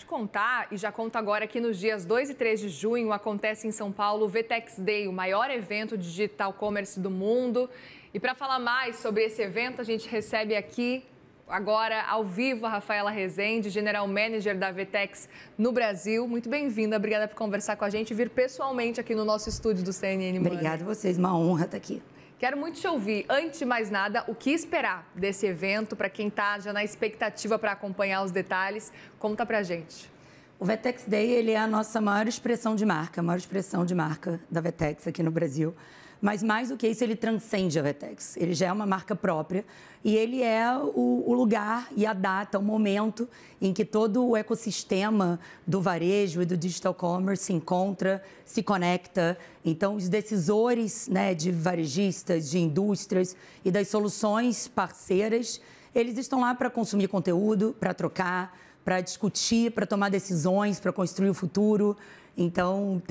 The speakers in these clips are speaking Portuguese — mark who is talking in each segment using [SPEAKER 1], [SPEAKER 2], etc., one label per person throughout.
[SPEAKER 1] te contar, e já conto agora que nos dias 2 e 3 de junho acontece em São Paulo o VTEX Day, o maior evento de digital commerce do mundo. E para falar mais sobre esse evento, a gente recebe aqui agora ao vivo a Rafaela Rezende, General Manager da VTEX no Brasil. Muito bem-vinda, obrigada por conversar com a gente e vir pessoalmente aqui no nosso estúdio do CNN Money.
[SPEAKER 2] Obrigada a vocês, uma honra estar aqui.
[SPEAKER 1] Quero muito te ouvir. Antes de mais nada, o que esperar desse evento para quem está já na expectativa para acompanhar os detalhes? Conta pra gente.
[SPEAKER 2] O VTEX Day ele é a nossa maior expressão de marca, a maior expressão de marca da VTEX aqui no Brasil. Mas mais do que isso, ele transcende a VTEX. Ele já é uma marca própria e ele é o lugar e a data, o momento em que todo o ecossistema do varejo e do digital commerce se encontra, se conecta. Então, os decisores, né, de varejistas, de indústrias e das soluções parceiras, eles estão lá para consumir conteúdo, para trocar, para discutir, para tomar decisões, para construir o futuro. Então,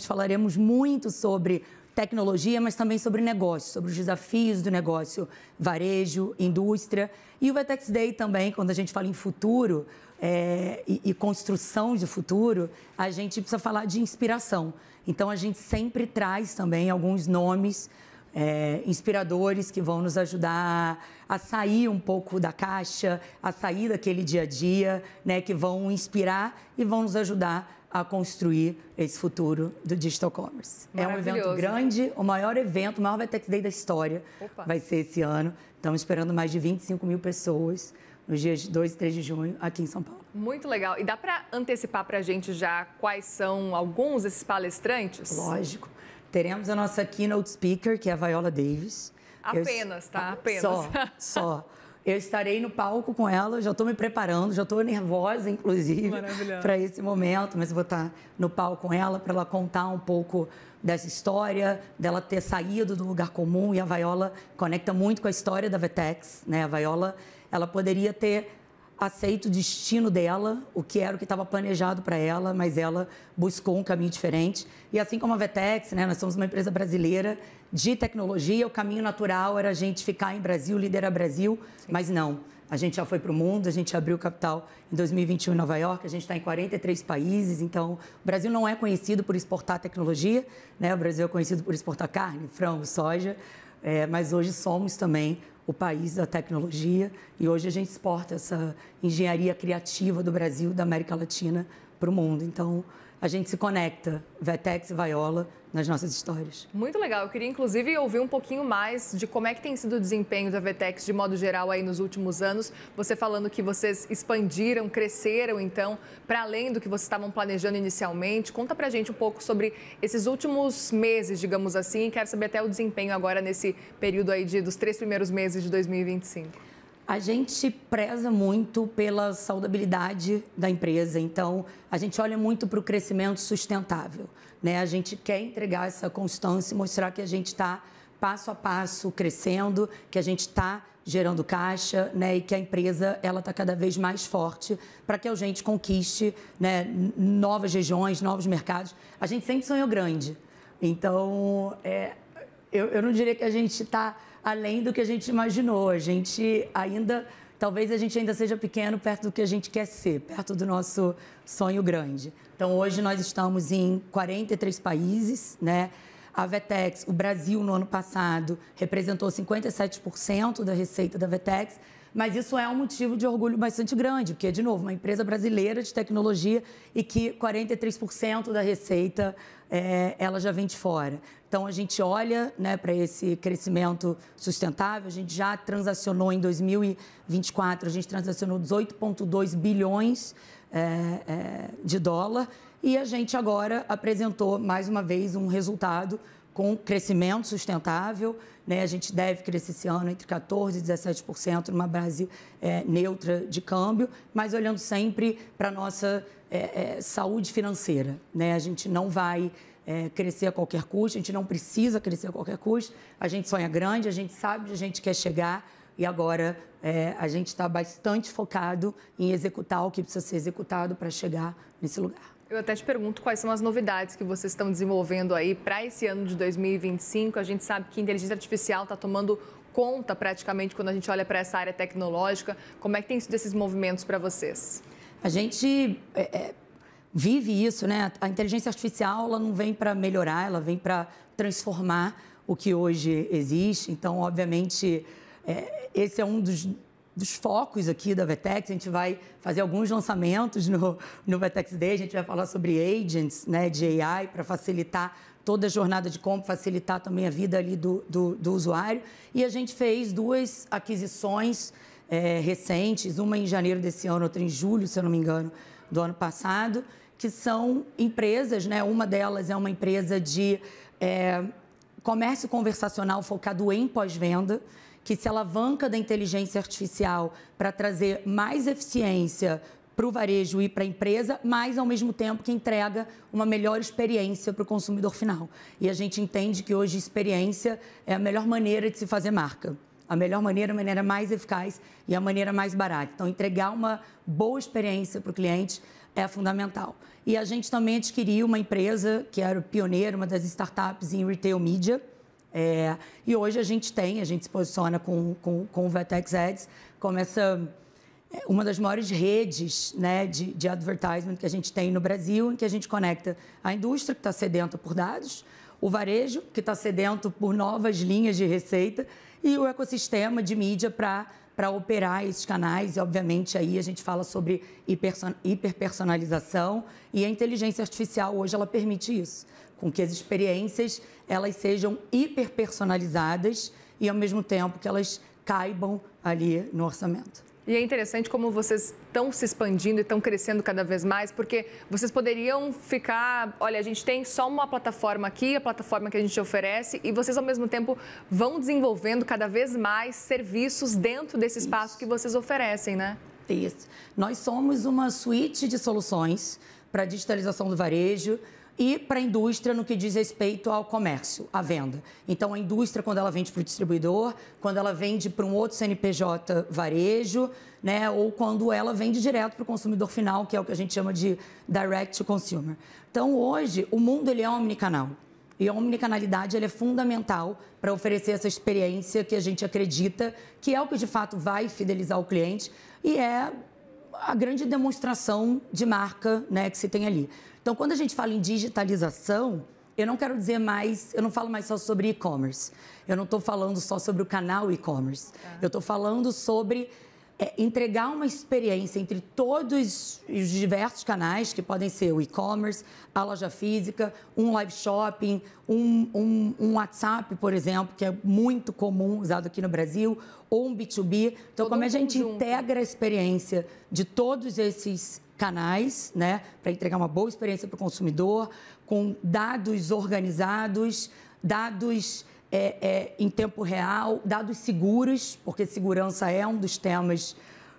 [SPEAKER 2] falaremos muito sobre tecnologia, mas também sobre negócio, sobre os desafios do negócio, varejo, indústria. E o VTEX Day também, quando a gente fala em futuro e construção de futuro, a gente precisa falar de inspiração. Então, a gente sempre traz também alguns nomes inspiradores que vão nos ajudar a sair um pouco da caixa, a sair daquele dia a dia, né, que vão inspirar e vão nos ajudar a construir esse futuro do digital commerce. É um evento grande, o maior evento, o maior VTEX Day da história. Vai ser esse ano. Estamos esperando mais de 25 mil pessoas nos dias 2 e 3 de junho aqui em São Paulo.
[SPEAKER 1] Muito legal. E dá para antecipar para a gente já quais são alguns desses palestrantes?
[SPEAKER 2] Lógico. Teremos a nossa keynote speaker, que é a Viola Davis.
[SPEAKER 1] Apenas, tá? Apenas.
[SPEAKER 2] Só. Eu estarei no palco com ela, já estou me preparando, já estou nervosa, inclusive, para esse momento, mas vou estar no palco com ela para ela contar um pouco dessa história, dela ter saído do lugar comum, e a Viola conecta muito com a história da VTEX, né? A Viola, ela poderia ter aceito o destino dela, o que era o que estava planejado para ela, mas ela buscou um caminho diferente. E assim como a VTEX, né, nós somos uma empresa brasileira de tecnologia, o caminho natural era a gente ficar em Brasil, liderar Brasil, mas não. A gente já foi para o mundo, a gente abriu capital em 2021 em Nova York, a gente está em 43 países, então o Brasil não é conhecido por exportar tecnologia, né? O Brasil é conhecido por exportar carne, frango, soja, mas hoje somos também o país da tecnologia e hoje a gente exporta essa engenharia criativa do Brasil, da América Latina para o mundo. Então, a gente se conecta, VTEX e Viola, nas nossas histórias.
[SPEAKER 1] Muito legal. Eu queria, inclusive, ouvir um pouquinho mais de como é que tem sido o desempenho da VTEX de modo geral aí nos últimos anos. Você falando que vocês expandiram, cresceram, então, para além do que vocês estavam planejando inicialmente. Conta pra gente um pouco sobre esses últimos meses, digamos assim. Quero saber até o desempenho agora nesse período aí dos 3 primeiros meses de 2025.
[SPEAKER 2] A gente preza muito pela saudabilidade da empresa, então a gente olha muito para o crescimento sustentável, né? A gente quer entregar essa constância e mostrar que a gente está passo a passo crescendo, que a gente está gerando caixa, né? E que a empresa ela está cada vez mais forte para que a gente conquiste, né, novas regiões, novos mercados. A gente sempre sonhou grande, então eu não diria que a gente está além do que a gente imaginou. Talvez a gente ainda seja pequeno perto do que a gente quer ser, perto do nosso sonho grande. Então, hoje nós estamos em 43 países, né? A VTEX, o Brasil, no ano passado, representou 57% da receita da VTEX, mas isso é um motivo de orgulho bastante grande, porque, de novo, uma empresa brasileira de tecnologia e que 43% da receita ela já vem de fora. Então, a gente olha, né, para esse crescimento sustentável, a gente já transacionou em 2024, a gente transacionou 18,2 bilhões de dólar e a gente agora apresentou, mais uma vez, um resultado com crescimento sustentável, né? A gente deve crescer esse ano entre 14% e 17% numa base neutra de câmbio, mas olhando sempre para a nossa saúde financeira, né? A gente não vai crescer a qualquer custo, a gente não precisa crescer a qualquer custo, a gente sonha grande, a gente sabe onde a gente quer chegar e agora a gente está bastante focado em executar o que precisa ser executado para chegar nesse lugar.
[SPEAKER 1] Eu até te pergunto quais são as novidades que vocês estão desenvolvendo aí para esse ano de 2025. A gente sabe que a inteligência artificial está tomando conta praticamente quando a gente olha para essa área tecnológica. Como é que tem sido esses movimentos para vocês?
[SPEAKER 2] A gente vive isso, né? A inteligência artificial, ela não vem para melhorar, ela vem para transformar o que hoje existe. Então, obviamente, esse é um dos focos aqui da VTEX. A gente vai fazer alguns lançamentos no VTEX Day. A gente vai falar sobre agents, né, de AI, para facilitar toda a jornada de compra, facilitar também a vida ali do usuário. E a gente fez 2 aquisições recentes, uma em janeiro desse ano, outra em julho, se eu não me engano, do ano passado, que são empresas, né? Uma delas é uma empresa de comércio conversacional focado em pós-venda, que se alavanca da inteligência artificial para trazer mais eficiência para o varejo e para a empresa, mas, ao mesmo tempo, que entrega uma melhor experiência para o consumidor final. E a gente entende que hoje experiência é a melhor maneira de se fazer marca. A melhor maneira, a maneira mais eficaz e a maneira mais barata. Então, entregar uma boa experiência para o cliente é fundamental. E a gente também adquiriu uma empresa que era pioneira, uma das startups em retail media. E hoje a gente se posiciona com o VTEX Ads como uma das maiores redes, né, de advertisement que a gente tem no Brasil, em que a gente conecta a indústria, que está sedenta por dados, o varejo, que está sedento por novas linhas de receita, e o ecossistema de mídia para operar esses canais. E, obviamente, aí a gente fala sobre hiperpersonalização, e a inteligência artificial hoje ela permite isso, com que as experiências elas sejam hiperpersonalizadas e, ao mesmo tempo, que elas caibam ali no orçamento.
[SPEAKER 1] E é interessante como vocês estão se expandindo e estão crescendo cada vez mais, porque vocês poderiam ficar... Olha, a gente tem só uma plataforma aqui, a plataforma que a gente oferece, e vocês, ao mesmo tempo, vão desenvolvendo cada vez mais serviços dentro desse espaço que vocês oferecem, né?
[SPEAKER 2] Isso. Nós somos uma suíte de soluções para a digitalização do varejo e para a indústria no que diz respeito ao comércio, à venda. Então, a indústria, quando ela vende para o distribuidor, quando ela vende para um outro CNPJ varejo, né, ou quando ela vende direto para o consumidor final, que é o que a gente chama de direct to consumer. Então, hoje, o mundo ele é omnicanal. E a omnicanalidade ele é fundamental para oferecer essa experiência que a gente acredita que é o que, de fato, vai fidelizar o cliente e é a grande demonstração de marca, né, que se tem ali. Então, quando a gente fala em digitalização, eu não quero dizer mais, eu não falo mais só sobre e-commerce. Eu não estou falando só sobre o canal e-commerce. Eu estou falando sobre entregar uma experiência entre todos os diversos canais, que podem ser o e-commerce, a loja física, um live shopping, um WhatsApp, por exemplo, que é muito comum, usado aqui no Brasil, ou um B2B. Então, como a gente integra a experiência de todos esses canais, né, para entregar uma boa experiência para o consumidor, com dados organizados, dados em tempo real, dados seguros, porque segurança é um dos temas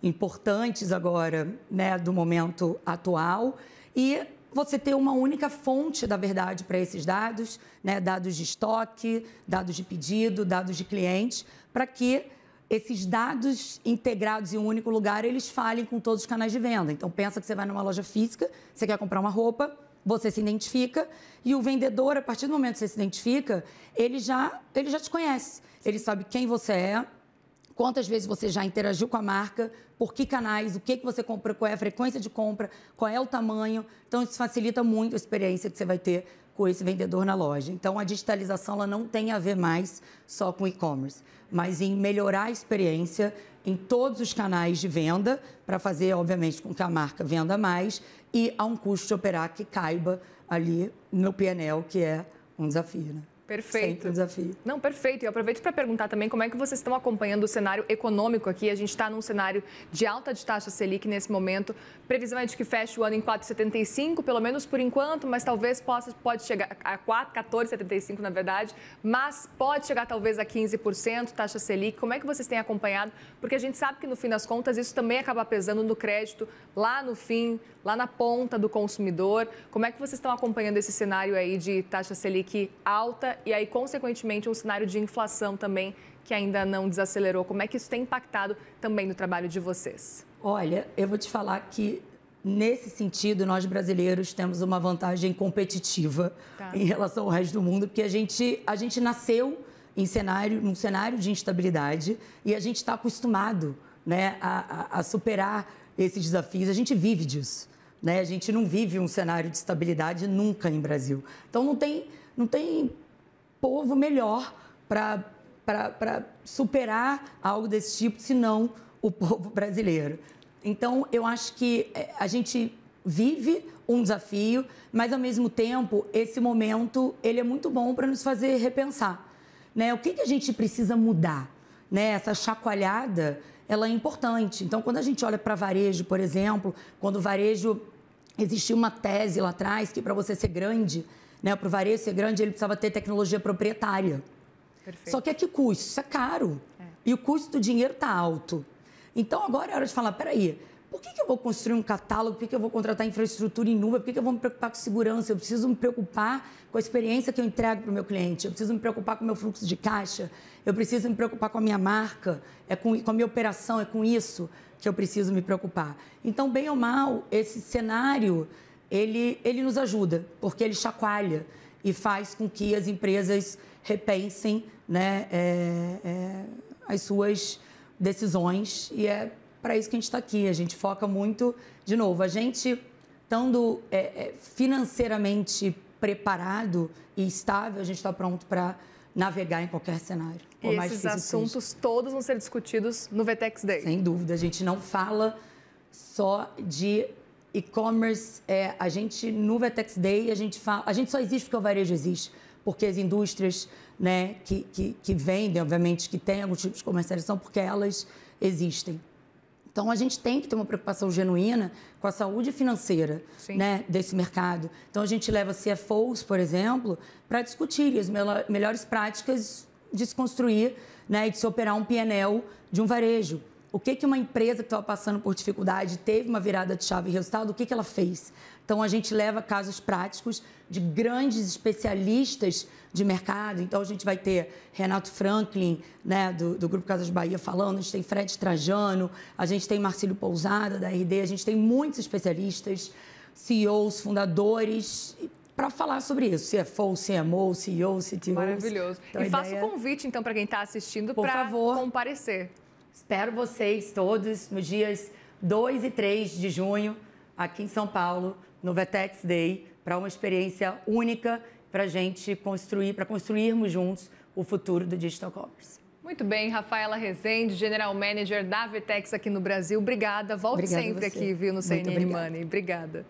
[SPEAKER 2] importantes agora, né, do momento atual, e você ter uma única fonte da verdade para esses dados, né, dados de estoque, dados de pedido, dados de cliente, para que esses dados integrados em um único lugar, eles falem com todos os canais de venda. Então, pensa que você vai numa loja física, você quer comprar uma roupa, você se identifica e o vendedor, a partir do momento que você se identifica, ele já te conhece. Ele sabe quem você é, quantas vezes você já interagiu com a marca, por que canais, o que você compra, qual é a frequência de compra, qual é o tamanho. Então, isso facilita muito a experiência que você vai ter com esse vendedor na loja. Então, a digitalização ela não tem a ver mais só com e-commerce, mas em melhorar a experiência em todos os canais de venda para fazer, obviamente, com que a marca venda mais e a um custo de operar que caiba ali no P&L, que é um desafio, né?
[SPEAKER 1] Perfeito.
[SPEAKER 2] Sempre um desafio.
[SPEAKER 1] Não, perfeito. E eu aproveito para perguntar também como é que vocês estão acompanhando o cenário econômico aqui. A gente está num cenário de alta de taxa Selic nesse momento. Previsão é de que feche o ano em 4,75, pelo menos por enquanto, mas talvez pode chegar a 14,75 na verdade, mas pode chegar talvez a 15% taxa Selic. Como é que vocês têm acompanhado? Porque a gente sabe que no fim das contas isso também acaba pesando no crédito, lá no fim, lá na ponta do consumidor. Como é que vocês estão acompanhando esse cenário aí de taxa Selic alta e aí, consequentemente, um cenário de inflação também que ainda não desacelerou? Como é que isso tem impactado também no trabalho de vocês?
[SPEAKER 2] Olha, eu vou te falar que, nesse sentido, nós brasileiros temos uma vantagem competitiva em relação ao resto do mundo, porque a gente nasceu num cenário de instabilidade e a gente está acostumado, né, a superar esses desafios, a gente vive disso, né? A gente não vive um cenário de estabilidade nunca em Brasil. Então, não tem povo melhor para superar algo desse tipo, senão o povo brasileiro. Então, eu acho que a gente vive um desafio, mas, ao mesmo tempo, esse momento ele é muito bom para nos fazer repensar, né? O que a gente precisa mudar, né? Essa chacoalhada, ela é importante. Então, quando a gente olha para varejo, por exemplo, quando o varejo, existia uma tese lá atrás que para você ser grande, né, para o varejo ser grande, ele precisava ter tecnologia proprietária.
[SPEAKER 1] Perfeito.
[SPEAKER 2] Só que a que custo? Isso é caro. E o custo do dinheiro está alto. Então, agora é hora de falar, peraí, por que eu vou construir um catálogo? Por que eu vou contratar infraestrutura em nuvem? Por que eu vou me preocupar com segurança? Eu preciso me preocupar com a experiência que eu entrego para o meu cliente. Eu preciso me preocupar com o meu fluxo de caixa. Eu preciso me preocupar com a minha marca, com a minha operação. É com isso que eu preciso me preocupar. Então, bem ou mal, esse cenário, ele nos ajuda, porque ele chacoalha e faz com que as empresas repensem, né, as suas decisões. E é para isso que a gente está aqui. A gente foca muito, de novo, a gente estando financeiramente preparado e estável, a gente está pronto para navegar em qualquer cenário.
[SPEAKER 1] E esses assuntos todos vão ser discutidos no VTEX Day.
[SPEAKER 2] Sem dúvida. A gente não fala só de e-commerce. A gente, no VTEX Day, a gente só existe porque o varejo existe. Porque as indústrias, né, que vendem, obviamente, que têm algum tipo de comercialização, porque elas existem. Então, a gente tem que ter uma preocupação genuína com a saúde financeira, né, desse mercado. Então, a gente leva CFOs, por exemplo, para discutir as melhores práticas de se construir, né, e de se operar um P&L de um varejo. O que uma empresa que estava passando por dificuldade, teve uma virada de chave e resultado, o que ela fez? Então, a gente leva casos práticos de grandes especialistas de mercado. Então, a gente vai ter Renato Franklin, né, do Grupo Casas Bahia, falando. A gente tem Fred Trajano, a gente tem Marcílio Pousada, da RD. A gente tem muitos especialistas, CEOs, fundadores, para falar sobre isso. CFO, CMO, CEO, CTO.
[SPEAKER 1] Maravilhoso. Então, e faça o convite, então, para quem está assistindo, para comparecer.
[SPEAKER 2] Espero vocês todos nos dias 2 e 3 de junho, aqui em São Paulo, no VTEX Day, para uma experiência única para a gente construir, para construirmos juntos o futuro do Digital Commerce.
[SPEAKER 1] Muito bem, Rafaela Rezende, General Manager da VTEX aqui no Brasil. Obrigada. Volte sempre aqui, viu, no CNN Money. Obrigada.